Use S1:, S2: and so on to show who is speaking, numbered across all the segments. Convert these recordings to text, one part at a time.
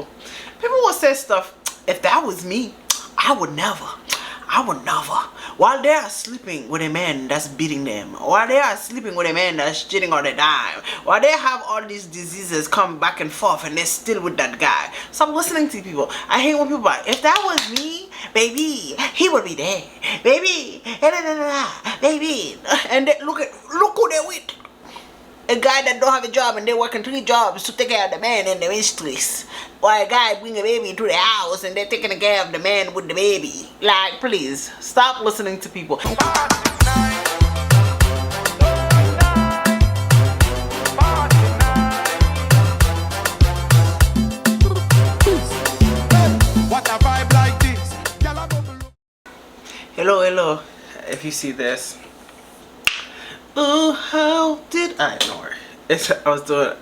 S1: People will say stuff, if that was me, I would never. While they are sleeping with a man that's beating them, while they are sleeping with a man that's cheating all the time, while they have all these diseases come back and forth and they're still with that guy. Stop listening to people. I hate when people are, if that was me, baby, he would be there. Baby, baby. And they, look who they're with. A guy that don't have a job and they're working 3 jobs to take care of the man and the mistress. Or a guy bring a baby into the house and they're taking care of the man with the baby. Like, please, stop listening to people. Hello, if you see this. Oh, how did I ignore it? I was doing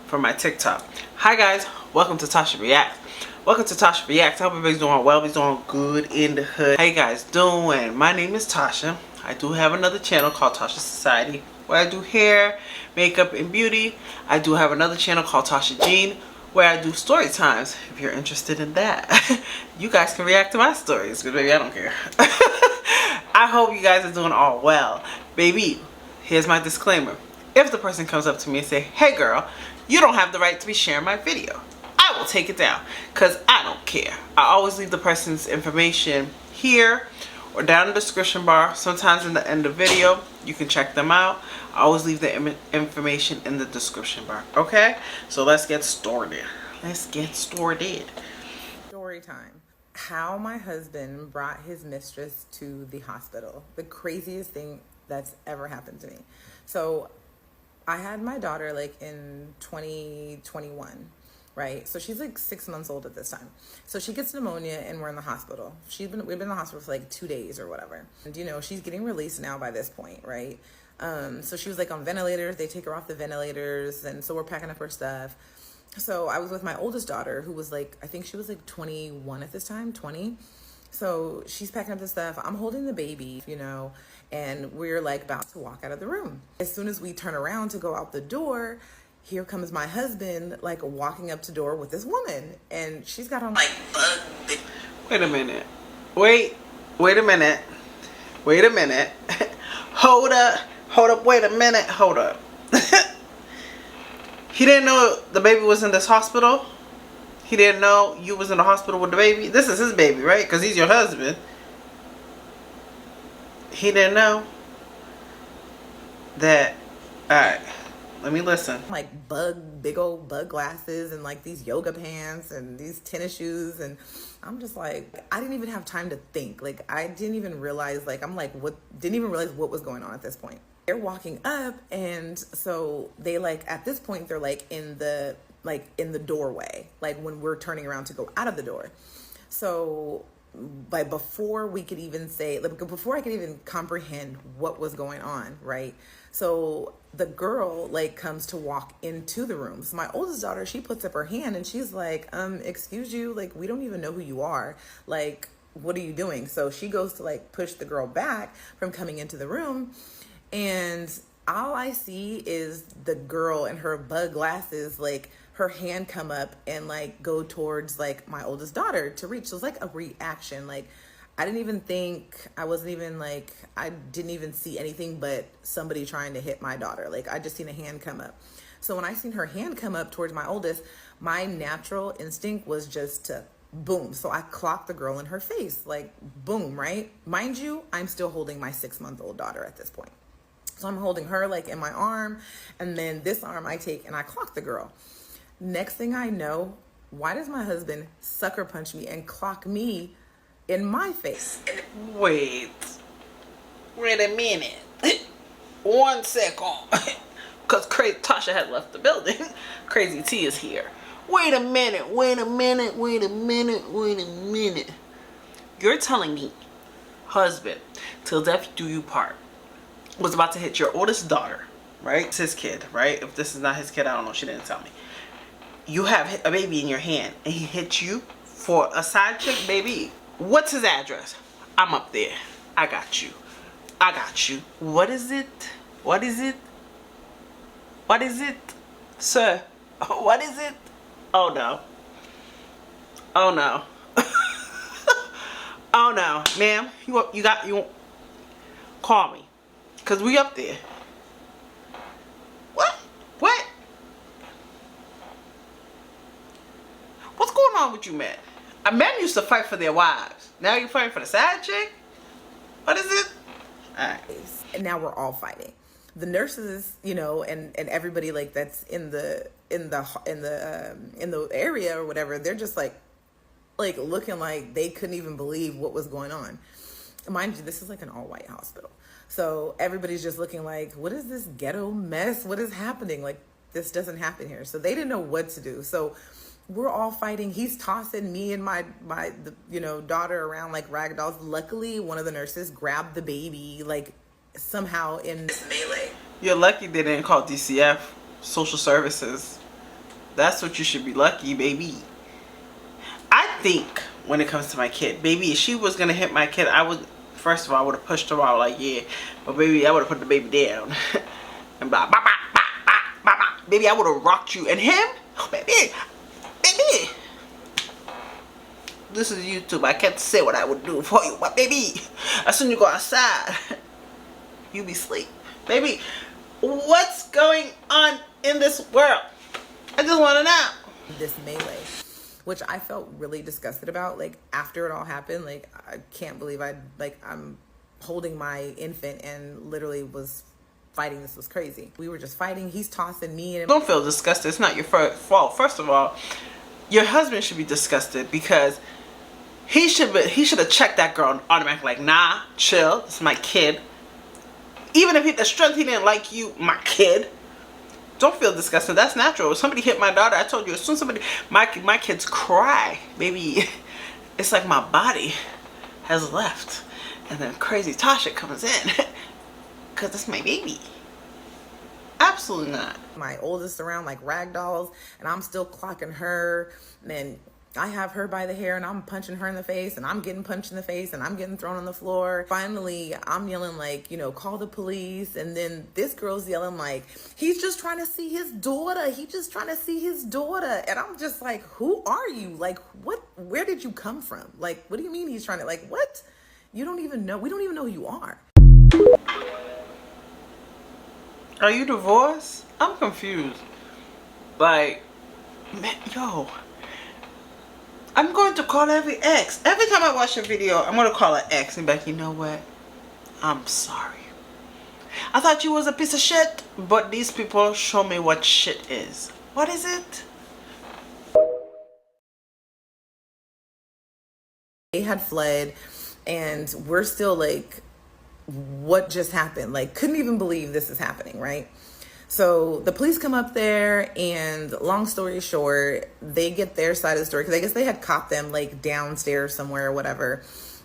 S1: for my TikTok. Hi guys, welcome to Tasha React. Welcome to Tasha React. I hope everybody's doing well. Everybody's doing good in the hood. How you guys doing? My name is Tasha. I do have another channel called Tachassociety where I do hair, makeup, and beauty. I do have another channel called Tasha Jean where I do story times. If you're interested in that, you guys can react to my stories because baby, I don't care. I hope you guys are doing all well. Baby, here's my disclaimer. If the person comes up to me and say, hey girl, you don't have the right to be sharing my video, I will take it down because I don't care. I always leave the person's information here or down in the description bar. Sometimes in the end of the video, you can check them out. I always leave the information in the description bar. Okay? So let's get started.
S2: Story time. How my husband brought his mistress to the hospital. The craziest thing that's ever happened to me. So I had my daughter like in 2021, right? So she's like 6 months old at this time. So she gets pneumonia and we're in the hospital. We've been in the hospital for like 2 days or whatever. And you know, she's getting released now by this point, right? So she was like on ventilators. They take her off the ventilators. And so we're packing up her stuff. So I was with my oldest daughter who was like, I think she was like 21 at this time, 20. So she's packing up the stuff. I'm holding the baby, you know, and we're like about to walk out of the room. As soon as we turn around to go out the door, here comes my husband, like walking up to the door with this woman. And she's got on like,
S1: wait a minute. Wait a minute. Hold up, wait a minute, hold up. He didn't know the baby was in this hospital. He didn't know you was in the hospital with the baby. This is his baby, right? Because he's your husband. He didn't know that. Alright, let me listen.
S2: Like big old bug glasses and like these yoga pants and these tennis shoes. And I'm just like, I didn't even have time to think. Like, I didn't even realize, like, didn't even realize what was going on at this point. They're walking up, and so they like, at this point, they're like in the doorway, like when we're turning around to go out of the door. So like before we could even say, like, before I could even comprehend what was going on, right? So the girl like comes to walk into the room. So my oldest daughter, she puts up her hand and she's like, excuse you, like, we don't even know who you are. Like, what are you doing? So she goes to like push the girl back from coming into the room. And all I see is the girl and her bug glasses, like her hand come up and like go towards like my oldest daughter to reach. So it's like a reaction. Like, I didn't even think, I didn't even see anything but somebody trying to hit my daughter. Like, I just seen a hand come up. So when I seen her hand come up towards my oldest, my natural instinct was just to boom. So I clocked the girl in her face, like boom, right? Mind you, I'm still holding my 6-month-old daughter at this point. So I'm holding her like in my arm, and then this arm I take and I clock the girl. Next thing I know, why does my husband sucker punch me and clock me in my face?
S1: Wait a minute. 1 second. Because Crazy Tasha had left the building. Crazy T is here. Wait a minute. You're telling me, husband, till death do you part, was about to hit your oldest daughter, right? It's his kid, right? If this is not his kid, I don't know. She didn't tell me. You have a baby in your hand and he hit you for a side chick, baby. What's his address? I'm up there. I got you. What is it? Sir, what is it? Oh no. Oh no. Oh no, ma'am. You call me, cause we up there. What? What? What's going on with you, men? Men used to fight for their wives. Now you're fighting for the side chick? What is it? All right.
S2: And now we're all fighting. The nurses, you know, and everybody like that's in the area or whatever. They're just like looking like they couldn't even believe what was going on. Mind you, this is like an all-white hospital. So everybody's just looking like, what is this ghetto mess? What is happening? Like, this doesn't happen here. So they didn't know what to do. So we're all fighting. He's tossing me and my daughter around like rag dolls. Luckily, one of the nurses grabbed the baby like somehow in this melee.
S1: You're lucky they didn't call DCF, social services. That's what you should be lucky, baby. I think when it comes to my kid, baby, if she was gonna hit my kid, first of all, I would have pushed her out like, yeah, but baby, I would have put the baby down and blah, blah, blah, blah, blah, blah, blah. Baby, I would have rocked you. And him, oh, baby, this is YouTube. I can't say what I would do for you, but baby, as soon as you go outside, you be asleep. Baby, what's going on in this world? I just want to know.
S2: This melee, which I felt really disgusted about. Like, after it all happened, like, I can't believe I'm holding my infant and literally was fighting. This was crazy. We were just fighting. He's tossing me. And
S1: don't feel disgusted. It's not your fault. First of all, your husband should be disgusted because he should have checked that girl automatically. Like, nah, chill. It's my kid. Even if the strength he didn't like you, my kid. Don't feel disgusted. That's natural. If somebody hit my daughter, I told you, as soon as my kids cry, baby, it's like my body has left. And then crazy Tasha comes in. Because it's my baby. Absolutely not.
S2: My oldest around like rag dolls, and I'm still clocking her. And I have her by the hair, and I'm punching her in the face, and I'm getting punched in the face, and I'm getting thrown on the floor. Finally, I'm yelling like, call the police. And then this girl's yelling like, he's just trying to see his daughter. He's just trying to see his daughter. And I'm just like, who are you? Like, what? Where did you come from? Like, what do you mean he's trying to, like, what? You don't even know. We don't even know who you are.
S1: Are you divorced? I'm confused. Like, man, yo. I'm going to call every ex. Every time I watch a video, I'm going to call an ex and be like, you know what? I'm sorry. I thought you was a piece of shit, but these people show me what shit is. What is it?
S2: They had fled, and we're still like, what just happened? Like, couldn't even believe this is happening, right? So the police come up there, and long story short, they get their side of the story because I guess they had caught them like downstairs somewhere or whatever.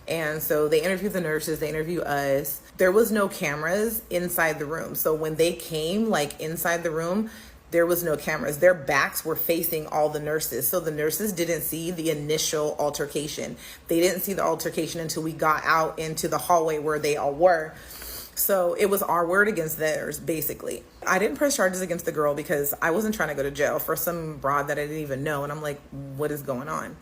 S2: And so they interview the nurses, they interview us. There was no cameras inside the room. So when they came like inside the room, there was no cameras. Their backs were facing all the nurses. So the nurses didn't see the initial altercation. They didn't see the altercation until we got out into the hallway where they all were. So it was our word against theirs, basically. I didn't press charges against the girl because I wasn't trying to go to jail for some broad that I didn't even know. And I'm like, what is going on?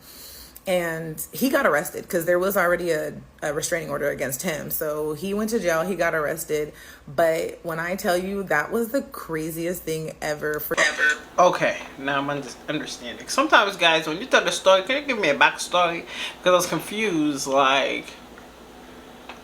S2: And he got arrested because there was already a restraining order against him. So he went to jail, he got arrested. But when I tell you, that was the craziest thing ever.
S1: Okay, now I'm understanding. Sometimes, guys, when you tell the story, can you give me a backstory? Because I was confused, like,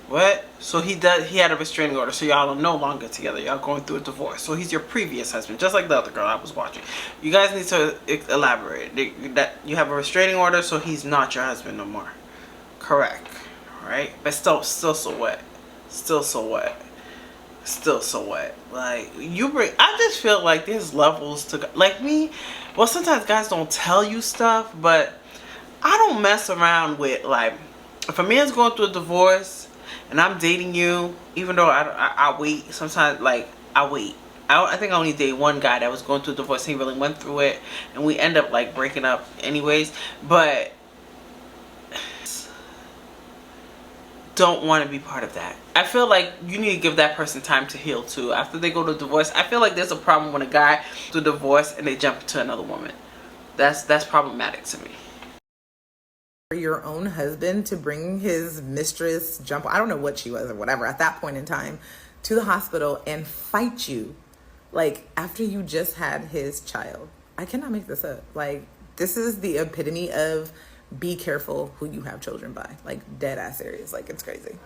S1: what? So he had a restraining order, so y'all are no longer together. Y'all going through a divorce. So he's your previous husband, just like the other girl I was watching. You guys need to elaborate. That you have a restraining order, so he's not your husband no more. Correct, right? But still so what? Still so what? Still so what? Like, I just feel like there's levels to, like me. Well, sometimes guys don't tell you stuff, but I don't mess around with, like, if a man's going through a divorce and I'm dating you, even though I wait, sometimes, like, I wait. I think I only dated one guy that was going through a divorce. He really went through it, and we end up, like, breaking up anyways. But don't want to be part of that. I feel like you need to give that person time to heal too. After they go to divorce, I feel like there's a problem when a guy to divorce and they jump to another woman. That's problematic to me.
S2: For your own husband to bring his mistress, I don't know what she was or whatever at that point in time, to the hospital and fight you, like, after you just had his child. I cannot make this up. Like, this is the epitome of be careful who you have children by. Like, dead ass serious. Like, it's crazy.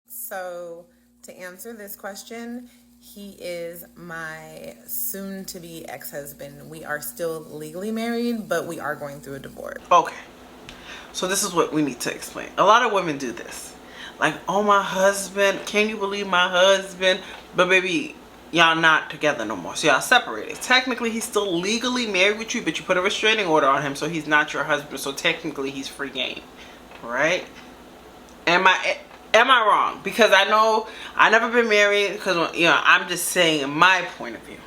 S2: So, to answer this question, he is my soon-to-be ex-husband. We are still legally married, but we are going through a divorce.
S1: Okay. So this is what we need to explain. A lot of women do this. Like, oh, my husband, can you believe my husband? But baby, y'all not together no more. So y'all separated. Technically, he's still legally married with you, but you put a restraining order on him, so he's not your husband. So technically, he's free game. Right? Am I wrong? Because I know I never been married, because, you know, I'm just saying my point of view.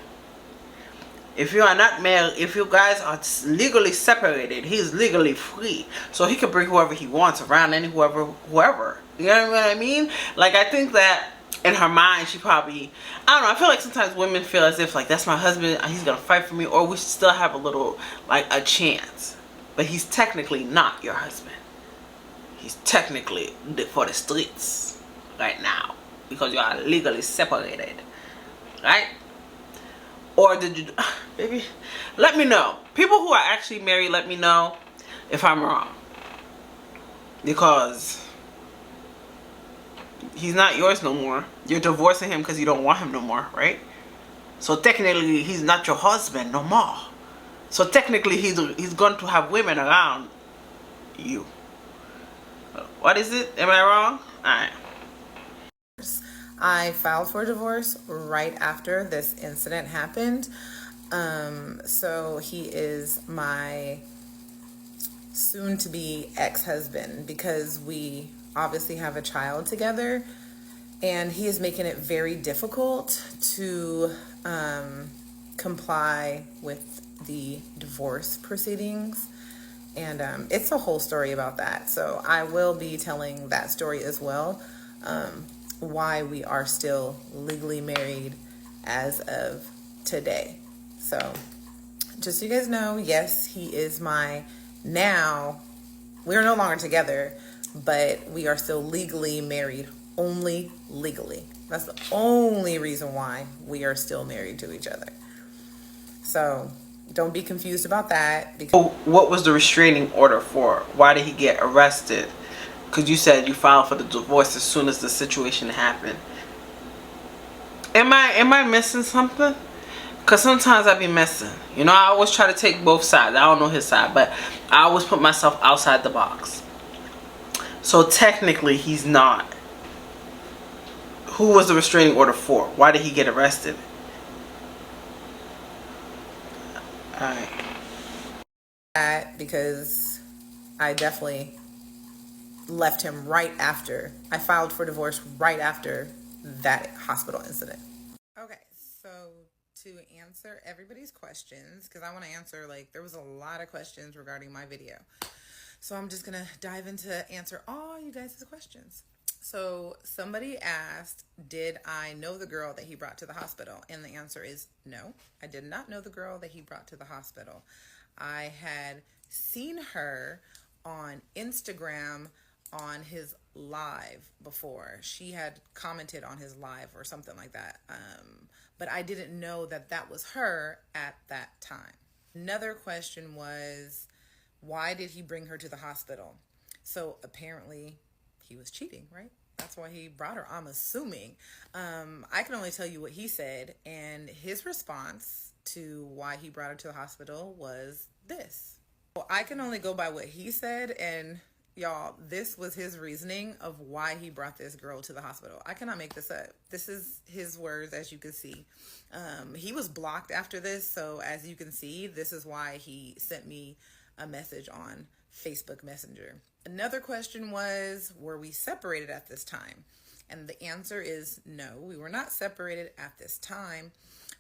S1: If you are not married, if you guys are legally separated, he's legally free. So he can bring whoever he wants around, and whoever. You know what I mean? Like, I think that in her mind, she probably, I don't know, I feel like sometimes women feel as if, like, that's my husband, he's gonna fight for me, or we still have a little, like, a chance. But he's technically not your husband. He's technically for the streets right now, because you are legally separated, right? Or did you, baby, let me know. People who are actually married, let me know if I'm wrong, because he's not yours no more. You're divorcing him because you don't want him no more, right? So technically, he's not your husband no more. So technically, he's going to have women around you. What is it? Am I wrong? Alright.
S2: I filed for divorce right after this incident happened. So he is my soon-to-be ex-husband, because we obviously have a child together, and he is making it very difficult to comply with the divorce proceedings. And it's a whole story about that. So I will be telling that story as well. Why we are still legally married as of today. So just so you guys know, yes, he is now, we're no longer together, but we are still legally married, only legally. That's the only reason why we are still married to each other. So don't be confused about that.
S1: Because what was the restraining order for? Why did he get arrested? Because you said you filed for the divorce as soon as the situation happened. Am I missing something? Because sometimes I be missing. You know, I always try to take both sides. I don't know his side, but I always put myself outside the box. So technically, he's not. Who was the restraining order for? Why did he get arrested? Alright.
S2: Because I definitely left him right after. I filed for divorce right after that hospital incident. Okay, so to answer everybody's questions, because I want to answer, like, there was a lot of questions regarding my video. So I'm just going to dive into answer all you guys' questions. So somebody asked, did I know the girl that he brought to the hospital? And the answer is no, I did not know the girl that he brought to the hospital. I had seen her on Instagram on his live before. She had commented on his live or something like that. But I didn't know that that was her at that time. Another question was, why did he bring her to the hospital? So apparently he was cheating, right? That's why he brought her, I'm assuming. I can only tell you what he said, and his response to why he brought her to the hospital was this. Well, I can only go by what he said, and y'all, this was his reasoning of why he brought this girl to the hospital. I cannot make this up. This is his words, as you can see. He was blocked after this, so as you can see, this is why he sent me a message on Facebook Messenger. Another question was, were we separated at this time? And the answer is no, we were not separated at this time.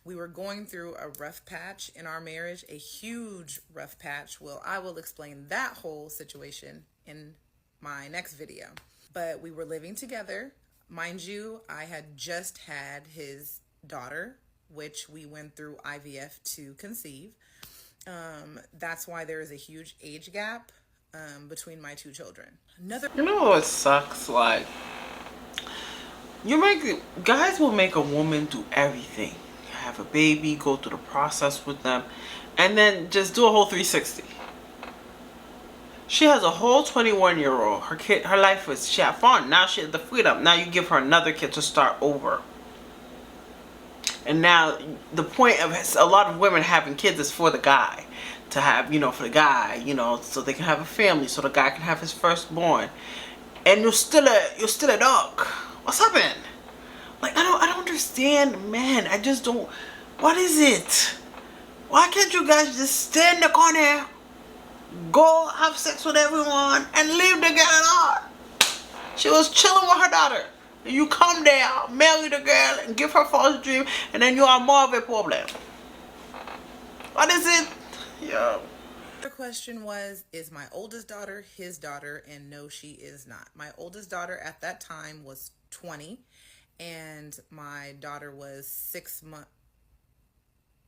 S2: We were going through a rough patch in our marriage, a huge rough patch. Well, I will explain that whole situation in my next video. But we were living together. Mind you, I had just had his daughter, which we went through IVF to conceive. That's why there is a huge age gap between my two children.
S1: You know what sucks? Like, guys will make a woman do everything. Have a baby, go through the process with them, and then just do a whole 360. She has a whole 21-year-old. Her life is, she had fun. Now she has the freedom. Now you give her another kid to start over. And now the point of a lot of women having kids is for the guy. To have, for the guy, so they can have a family, so the guy can have his firstborn. And you're still a dog. What's happened? Like, I don't understand, man. I just don't. What is it? Why can't you guys just stay in the corner, go have sex with everyone, and leave the girl alone? She was chilling with her daughter. You come there, marry the girl, and give her false dream, and then you are more of a problem. What is it? Yo.
S2: The question was, is my oldest daughter his daughter? And no, she is not. My oldest daughter at that time was 20, and my daughter was 6 months.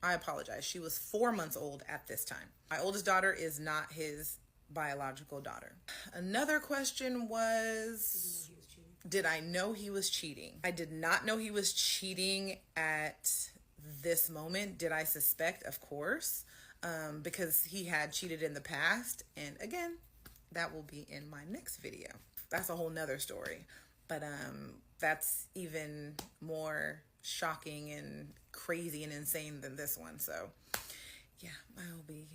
S2: I apologize. She was 4 months old at this time. My oldest daughter is not his biological daughter. Another question was, did I know he was cheating? I did not know he was cheating at this moment. Did I suspect? Of course, because he had cheated in the past. And again, that will be in my next video. That's a whole nother story. But that's even more shocking and crazy and insane than this one. So yeah, I will be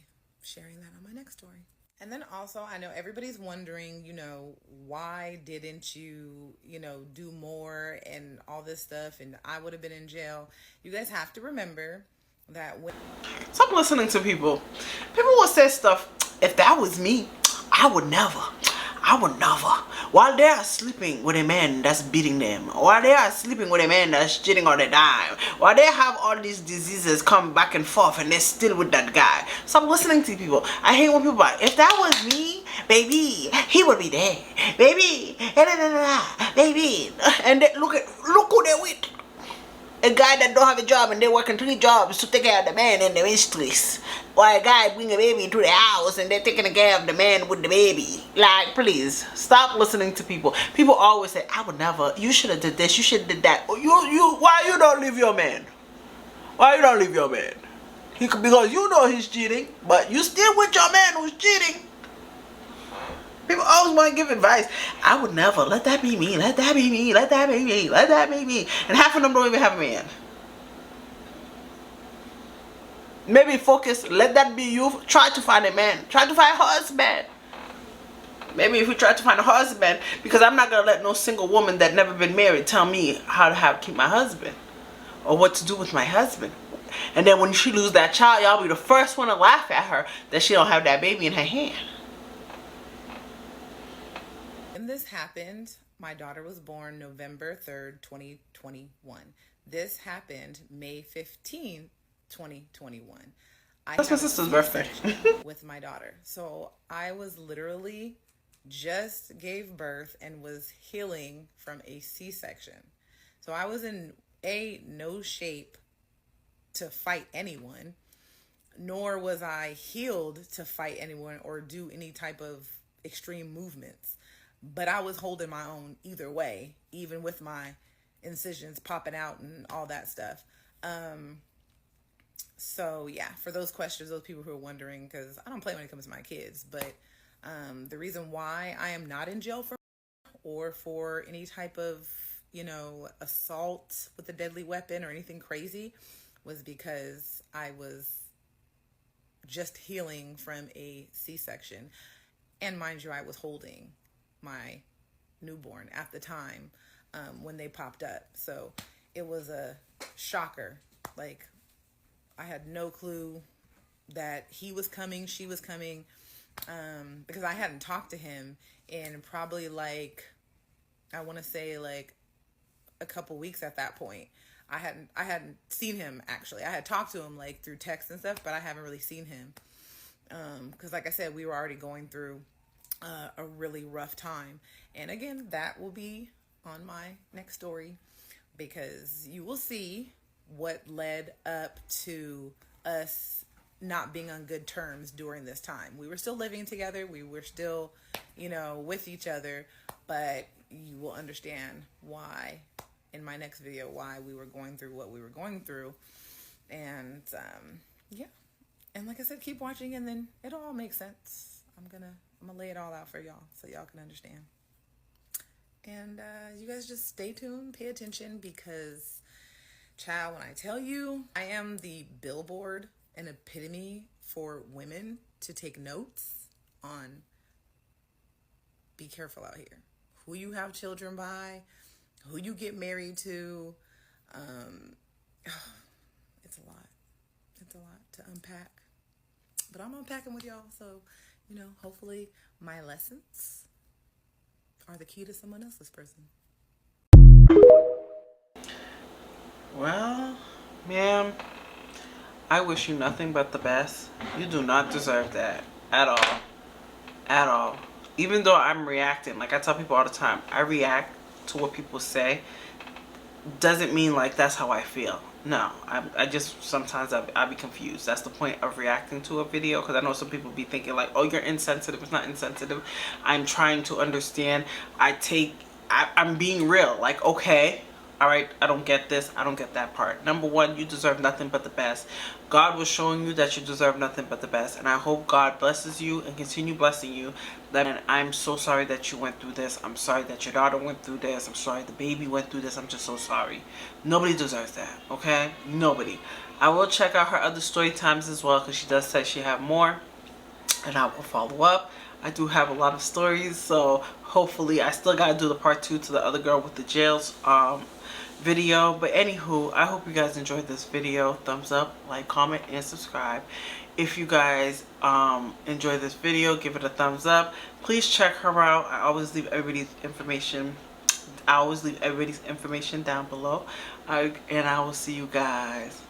S2: sharing that on my next story. And then also, I know everybody's wondering, why didn't you, do more and all this stuff, and I would have been in jail. You guys have to remember that when...
S1: Stop listening to people. People will say stuff, if that was me, I would never. While they are sleeping with a man that's beating them, while they are sleeping with a man that's cheating all the time, while they have all these diseases come back and forth and they're still with that guy. Stop listening to people. I hate when people are, if that was me, baby, he would be there. Baby, baby. And look who they're with. A guy that don't have a job and they're working 3 jobs to take care of the man and the mistress. Or a guy bring a baby to the house and they're taking care of the man with the baby. Like, please, stop listening to people. People always say, I would never, you should have did this, you should have did that. Why you don't leave your man? Why you don't leave your man? Because you know he's cheating, but you still with your man who's cheating. People always want to give advice. I would never. Let that be me. Let that be me. Let that be me. Let that be me. And half of them don't even have a man. Maybe focus. Let that be you. Try to find a man. Try to find a husband. Maybe if you try to find a husband, because I'm not going to let no single woman that never been married tell me how to keep my husband. Or what to do with my husband. And then when she lose that child, y'all be the first one to laugh at her that she don't have that baby in her hand.
S2: When this happened, my daughter was born November 3rd, 2021. This happened May 15th, 2021.
S1: That's my sister's birthday.
S2: With my daughter. So I was literally just gave birth and was healing from a C-section. So I was in no shape to fight anyone, nor was I healed to fight anyone or do any type of extreme movements. But I was holding my own either way, even with my incisions popping out and all that stuff. So yeah, for those questions, those people who are wondering, because I don't play when it comes to my kids, but the reason why I am not in jail for any type of, assault with a deadly weapon or anything crazy was because I was just healing from a C-section. And mind you, I was holding my newborn at the time when they popped up. So it was a shocker. Like, I had no clue that he was coming, she was coming, because I hadn't talked to him in probably I want to say a couple weeks at that point. I hadn't seen him actually. I had talked to him through text and stuff, but I haven't really seen him. Because like I said, we were already going through a really rough time. And again, that will be on my next story, because you will see what led up to us not being on good terms during this time. We were still living together. We were still, with each other, but you will understand why in my next video, why we were going through what we were going through. And, yeah. And like I said, keep watching and then it'll all make sense. I'm gonna lay it all out for y'all so y'all can understand. And, you guys just stay tuned, pay attention, because child, when I tell you, I am the billboard and epitome for women to take notes on. Be careful out here. Who you have children by, who you get married to. It's a lot. It's a lot to unpack. But I'm unpacking with y'all, so, hopefully my lessons are the key to someone else's person.
S1: Well, ma'am, I wish you nothing but the best. You do not deserve that at all. At all. Even though I'm reacting, like I tell people all the time, I react to what people say. Doesn't mean like that's how I feel. No, I just sometimes I be confused. That's the point of reacting to a video, because I know some people be thinking like, oh, you're insensitive. It's not insensitive. I'm trying to understand. I'm being real. Like, okay, all right, I don't get this. I don't get that part. Number one, you deserve nothing but the best. God was showing you that you deserve nothing but the best, and I hope God blesses you and continue blessing you. And I'm so sorry that you went through this. I'm sorry that your daughter went through this. I'm sorry the baby went through this. I'm just so sorry. Nobody deserves that, okay? Nobody. I will check out her other story times as well, because she does say she have more, and I will follow up. I do have a lot of stories, so hopefully I still gotta do the part 2 to the other girl with the jails video. But anywho, I hope you guys enjoyed this video. Thumbs up, like, comment, and subscribe. If you guys enjoy this video, give it a thumbs up. Please check her out. I always leave everybody's information down below. And I will see you guys